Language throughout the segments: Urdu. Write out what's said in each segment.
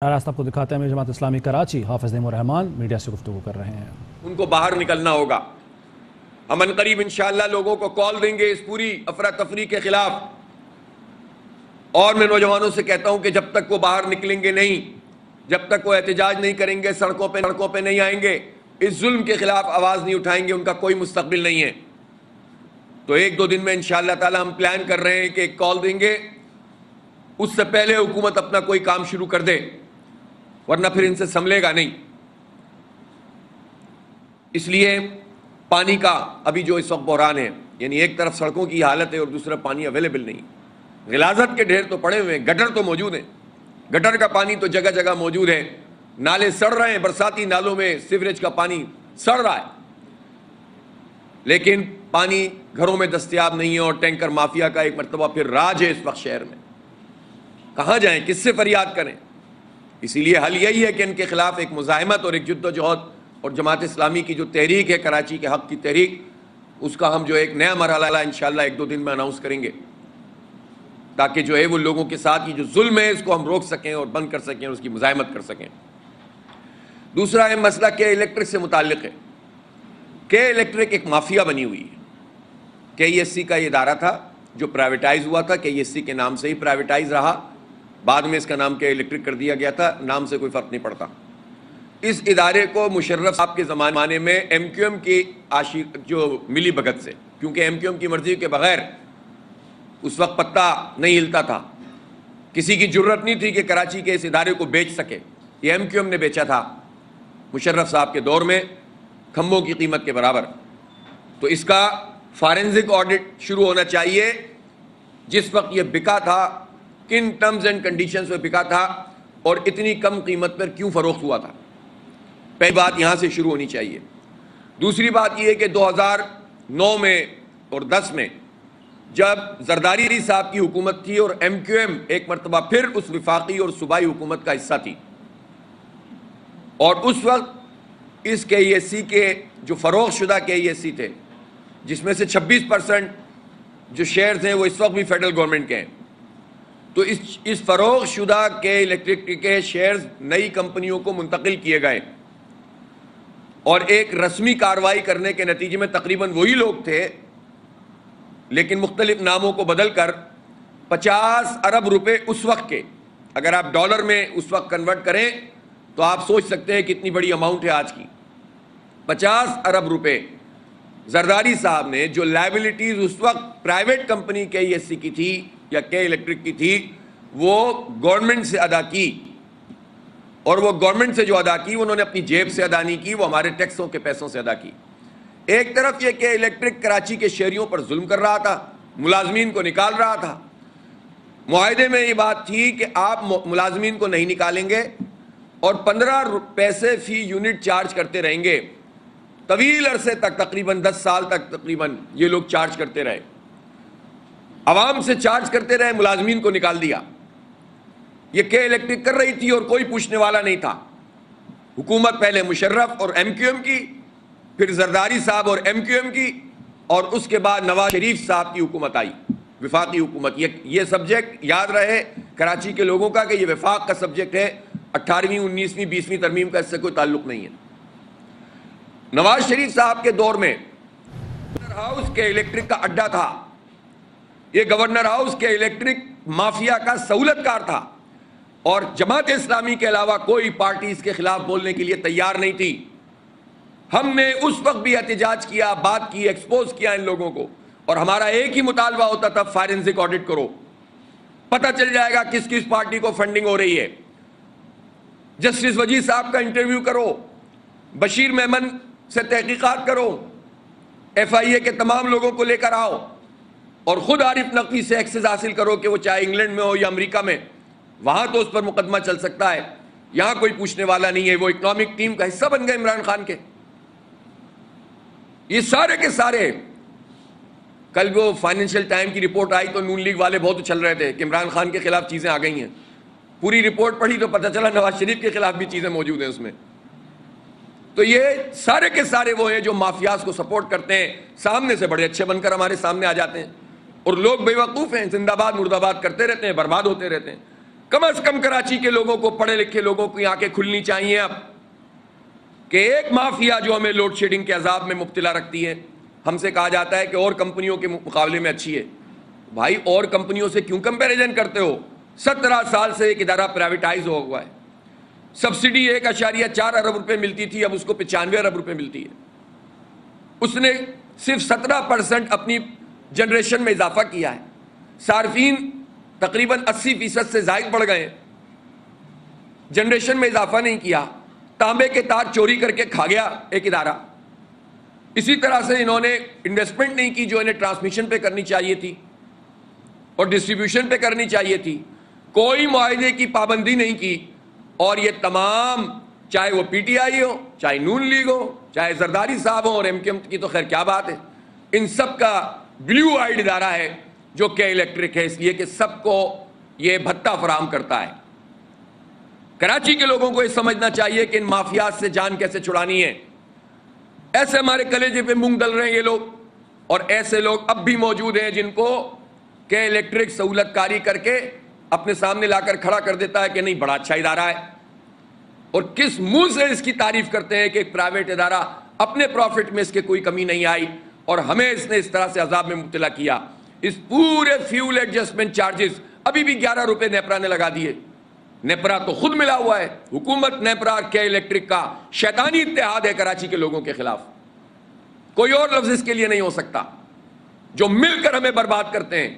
راستہ آپ کو دکھاتے ہیں جماعت اسلامی کراچی حافظ نعیم الرحمان میڈیا سے گفتگو کر رہے ہیں. ان کو باہر نکلنا ہوگا. ہم عنقریب انشاءاللہ لوگوں کو کال دیں گے اس پوری افراتفری کے خلاف. اور میں نوجوانوں سے کہتا ہوں کہ جب تک وہ باہر نکلیں گے نہیں، جب تک وہ احتجاج نہیں کریں گے، سڑکوں پہ نہیں آئیں گے، اس ظلم کے خلاف آواز نہیں اٹھائیں گے، ان کا کوئی مستقبل نہیں ہے. تو ایک دو دن میں انشاءاللہ تعالی ہم پلان کر رہے ہیں کہ ایک کال دیں گے، اس سے پہلے حکومت اپنا کوئی کام شروع کر دے، ورنہ پھر ان سے سنبھلے گا نہیں. اس لیے پانی کا ابھی جو اس وقت بحران ہے، یعنی ایک طرف سڑکوں کی حالت ہے اور دوسرا پانی اویلیبل نہیں. غلاظت کے ڈھیر تو پڑے ہوئے ہیں، گٹر تو موجود ہیں، گٹر کا پانی تو جگہ جگہ موجود ہے، نالے سڑ رہے ہیں، برساتی نالوں میں سیوریج کا پانی سڑ رہا ہے، لیکن پانی گھروں میں دستیاب نہیں ہے. اور ٹینکر مافیا کا ایک مرتبہ پھر راج ہے اس وقت شہر میں. کہاں جائیں، کس سے فریاد کریں؟ اسی لیے حل یہی ہے کہ ان کے خلاف ایک مزاحمت اور ایک جد و جہد، اور جماعت اسلامی کی جو تحریک ہے کراچی کے حق کی تحریک، اس کا ہم جو ایک نیا مرحلہ انشاءاللہ ایک دو دن میں اناؤنس کریں گے، تاکہ جو ہے وہ لوگوں کے ساتھ یہ جو ظلم ہے اس کو ہم روک سکیں اور بند کر سکیں اور اس کی مزاحمت کر سکیں. دوسرا اہم مسئلہ کے الیکٹرک سے متعلق ہے. کے الیکٹرک ایک مافیا بنی ہوئی ہے. کے ای ایس سی کا یہ ادارہ تھا جو پرائیویٹائز ہوا تھا، کے ای ایس سی کے نام سے ہی پرائیویٹائز رہا، بعد میں اس کا نام کے الیکٹرک کر دیا گیا تھا، نام سے کوئی فرق نہیں پڑتا. اس ادارے کو مشرف صاحب کے زمانے میں ایم کیو ایم کی جو ملی بھگت سے، کیونکہ ایم کیو ایم کی مرضی کے بغیر اس وقت پتہ نہیں ہلتا تھا، کسی کی جرت نہیں تھی کہ کراچی کے اس ادارے کو بیچ سکے. یہ ایم کیو ایم نے بیچا تھا مشرف صاحب کے دور میں کھمبوں کی قیمت کے برابر. تو اس کا فارنزک آڈٹ شروع ہونا چاہیے. جس وقت یہ بکا تھا، کن ٹرمز اینڈ کنڈیشنز پہ بکا تھا اور اتنی کم قیمت پر کیوں فروخت ہوا تھا، پہلی بات یہاں سے شروع ہونی چاہیے. دوسری بات یہ ہے کہ 2009 میں اور 10 میں جب زرداری صاحب کی حکومت تھی اور ایم کیو ایم ایک مرتبہ پھر اس وفاقی اور صوبائی حکومت کا حصہ تھی، اور اس وقت اس کے ای ایس سی کے جو فروغ شدہ کے ای ایس سی تھے، جس میں سے 26% جو شیئرز ہیں وہ اس وقت بھی فیڈرل گورنمنٹ کے ہیں، تو اس فروغ شدہ کے الیکٹرک کے شیئرز نئی کمپنیوں کو منتقل کیے گئے، اور ایک رسمی کارروائی کرنے کے نتیجے میں تقریباً وہی لوگ تھے لیکن مختلف ناموں کو بدل کر 50 ارب روپے اس وقت کے، اگر آپ ڈالر میں اس وقت کنورٹ کریں تو آپ سوچ سکتے ہیں کتنی بڑی اماؤنٹ ہے آج کی. 50 ارب روپے زرداری صاحب نے، جو لائبلٹیز اس وقت پرائیویٹ کمپنی کے ای ایس سی کی تھی یا کے الیکٹرک کی تھی، وہ گورنمنٹ سے ادا کی. اور وہ گورنمنٹ سے جو ادا کی انہوں نے اپنی جیب سے ادا نہیں کی، وہ ہمارے ٹیکسوں کے پیسوں سے ادا کی. ایک طرف یہ کہ الیکٹرک کراچی کے شہریوں پر ظلم کر رہا تھا، ملازمین کو نکال رہا تھا. معاہدے میں یہ بات تھی کہ آپ ملازمین کو نہیں نکالیں گے اور 15 پیسے فی یونٹ چارج کرتے رہیں گے. طویل عرصے تک، تقریباً 10 سال تک تقریباً یہ لوگ چارج کرتے رہے، عوام سے چارج کرتے رہے، ملازمین کو نکال دیا. یہ کہ الیکٹرک کر رہی تھی اور کوئی پوچھنے والا نہیں تھا. حکومت پہلے مشرف اور ایم کیو ایم کی، پھر زرداری صاحب اور ایم کیو ایم کی، اور اس کے بعد نواز شریف صاحب کی حکومت آئی، وفاقی حکومت. یہ سبجیکٹ یاد رہے کراچی کے لوگوں کا کہ یہ وفاق کا سبجیکٹ ہے، 18ویں 19ویں 20ویں ترمیم کا اس سے کوئی تعلق نہیں ہے. نواز شریف صاحب کے دور میں گورنر ہاؤس کے الیکٹرک کا اڈا تھا. یہ گورنر ہاؤس کے الیکٹرک مافیا کا سہولت کار تھا، اور جماعت اسلامی کے علاوہ کوئی پارٹی اس کے خلاف بولنے کے لیے تیار نہیں تھی. ہم نے اس وقت بھی احتجاج کیا، بات کی، ایکسپوز کیا ان لوگوں کو، اور ہمارا ایک ہی مطالبہ ہوتا تھا، فارنزک آڈٹ کرو، پتہ چل جائے گا کس کس پارٹی کو فنڈنگ ہو رہی ہے. جسٹس وجید صاحب کا انٹرویو کرو، بشیر میمن سے تحقیقات کرو، ایف آئی اے کے تمام لوگوں کو لے کر آؤ، اور خود عارف نقوی سے ایکسس حاصل کرو کہ وہ چاہے انگلینڈ میں ہو یا امریکہ میں، وہاں تو اس پر مقدمہ چل سکتا ہے، یہاں کوئی پوچھنے والا نہیں ہے. وہ اکنامک ٹیم کا حصہ بن گئے عمران خان کے. یہ سارے کے سارے، کل وہ فائنینشیل ٹائم کی رپورٹ آئی تو نون لیگ والے بہت اچھل رہے تھے کہ عمران خان کے خلاف چیزیں آ گئی ہیں. پوری رپورٹ پڑھی تو پتہ چلا نواز شریف کے خلاف بھی چیزیں موجود ہیں اس میں. تو یہ سارے کے سارے وہ ہیں جو مافیاز کو سپورٹ کرتے ہیں، سامنے سے بڑے اچھے بن کر ہمارے سامنے آ جاتے ہیں، اور لوگ بے وقوف ہیں، زندہ باد مردہ باد کرتے رہتے ہیں، برباد ہوتے رہتے ہیں. کم از کم کراچی کے لوگوں کو, پڑھے لکھے لوگوں کی آنکھیں کھلنی چاہیے اب کہ ایک مافیا جو ہمیں لوڈ شیڈنگ کے عذاب میں مبتلا رکھتی ہے, ہم سے کہا جاتا ہے کہ اور کمپنیوں کے مقابلے میں اچھی ہے. بھائی اور کمپنیوں سے کیوں کمپیریزن کرتے ہو؟ 17 سال سے ایک ادارہ پرائیویٹائز ہوا ہے. سبسڈی 1.4 ارب روپے ملتی تھی, اب اس کو 95 ارب روپے ملتی ہے. اس نے صرف 17% اپنی جنریشن میں اضافہ کیا ہے. صارفین تقریباً 80% سے زائد بڑھ گئے, جنریشن میں اضافہ نہیں کیا. تانبے کے تار چوری کر کے کھا گیا ایک ادارہ. اسی طرح سے انہوں نے انویسٹمنٹ نہیں کی جو انہیں ٹرانسمیشن پہ کرنی چاہیے تھی اور ڈسٹریبیوشن پہ کرنی چاہیے تھی. کوئی معاہدے کی پابندی نہیں کی, اور یہ تمام, چاہے وہ پی ٹی آئی ہو, چاہے نون لیگ ہو, چاہے زرداری صاحب ہوں, اور ایم کیو ایم کی تو خیر کیا بات ہے, ان سب کا بلیو آئیڈ ادارہ ہے جو کہ الیکٹرک ہے, اس لیے کہ سب کو یہ بھتہ فراہم کرتا ہے. کراچی کے لوگوں کو یہ سمجھنا چاہیے کہ ان مافیات سے جان کیسے چھڑانی ہے. ایسے ہمارے کلیجے پہ مونگ ڈل رہے ہیں یہ لوگ, اور ایسے لوگ اب بھی موجود ہیں جن کو کہ الیکٹرک سہولت کاری کر کے اپنے سامنے لا کر کھڑا کر دیتا ہے کہ نہیں بڑا اچھا ادارہ ہے, اور کس منہ سے اس کی تعریف کرتے ہیں کہ ایک پرائیویٹ ادارہ, اپنے پروفٹ میں اس کے کوئی کمی نہیں آئی اور ہمیں اس نے اس طرح سے عذاب میں مبتلا کیا. اس پورے فیول ایڈجسٹمنٹ چارجز ابھی بھی 11 روپے نیپرا نے لگا دیے. نیپرا تو خود ملا ہوا ہے, حکومت نیپرا کے الیکٹرک کا شیطانی اتحاد ہے کراچی کے لوگوں کے خلاف. کوئی اور لفظ اس کے لیے نہیں ہو سکتا, جو مل کر ہمیں برباد کرتے ہیں.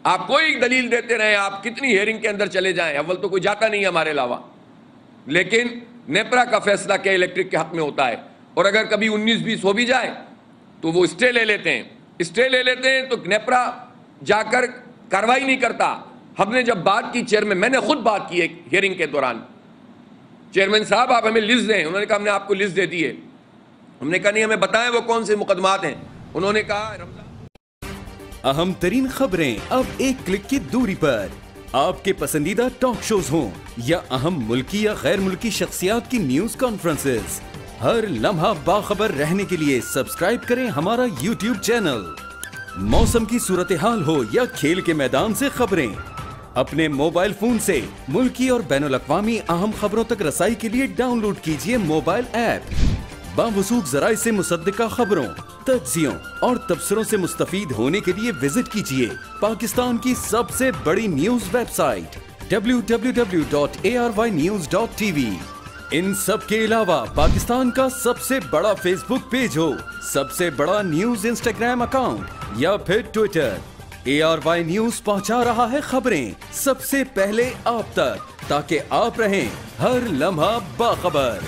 آپ کوئی دلیل دیتے رہیں, آپ کتنی ہیئرنگ کے اندر چلے جائیں, اول تو کوئی جاتا نہیں ہے ہمارے علاوہ, لیکن نیپرا کا فیصلہ کے الیکٹرک کے حق میں ہوتا ہے. اور اگر کبھی 19-20 ہو بھی جائے تو وہ اسٹے لے لیتے ہیں. اسٹے لے لیتے ہیں تو نیپرا جا کر کاروائی نہیں کرتا. ہم نے جب بات کی چیئرمین, میں نے خود بات کی ایک ہیئرنگ کے دوران, چیئرمین صاحب آپ ہمیں لسٹ دیں. انہوں نے کہا ہم نے آپ کو لسٹ دے دی ہے. ہم نے کہا نہیں, ہمیں بتائیں وہ کون سے مقدمات ہیں. انہوں نے کہا اہم ترین خبریں اب ایک کلک کی دوری پر. آپ کے پسندیدہ ٹاک شوز ہوں یا اہم ملکی یا غیر ملکی شخصیات کی نیوز کانفرنسز, ہر لمحہ باخبر رہنے کے لیے سبسکرائب کریں ہمارا یوٹیوب چینل. موسم کی صورتحال ہو یا کھیل کے میدان سے خبریں, اپنے موبائل فون سے ملکی اور بین الاقوامی اہم خبروں تک رسائی کے لیے ڈاؤن لوڈ کیجیے موبائل ایپ. باوثوق ذرائع سے مصدقہ خبروں, تجزیوں اور تبصروں سے مستفید ہونے کے لیے وزٹ کیجیے پاکستان کی سب سے بڑی نیوز ویب سائٹ www.arYnews.tv. ان سب کے علاوہ پاکستان کا سب سے بڑا فیس بک پیج ہو, سب سے بڑا نیوز انسٹاگرام اکاؤنٹ یا پھر ٹویٹر, ARY نیوز پہنچا رہا ہے خبریں سب سے پہلے آپ تک, تاکہ آپ رہیں ہر لمحہ باخبر.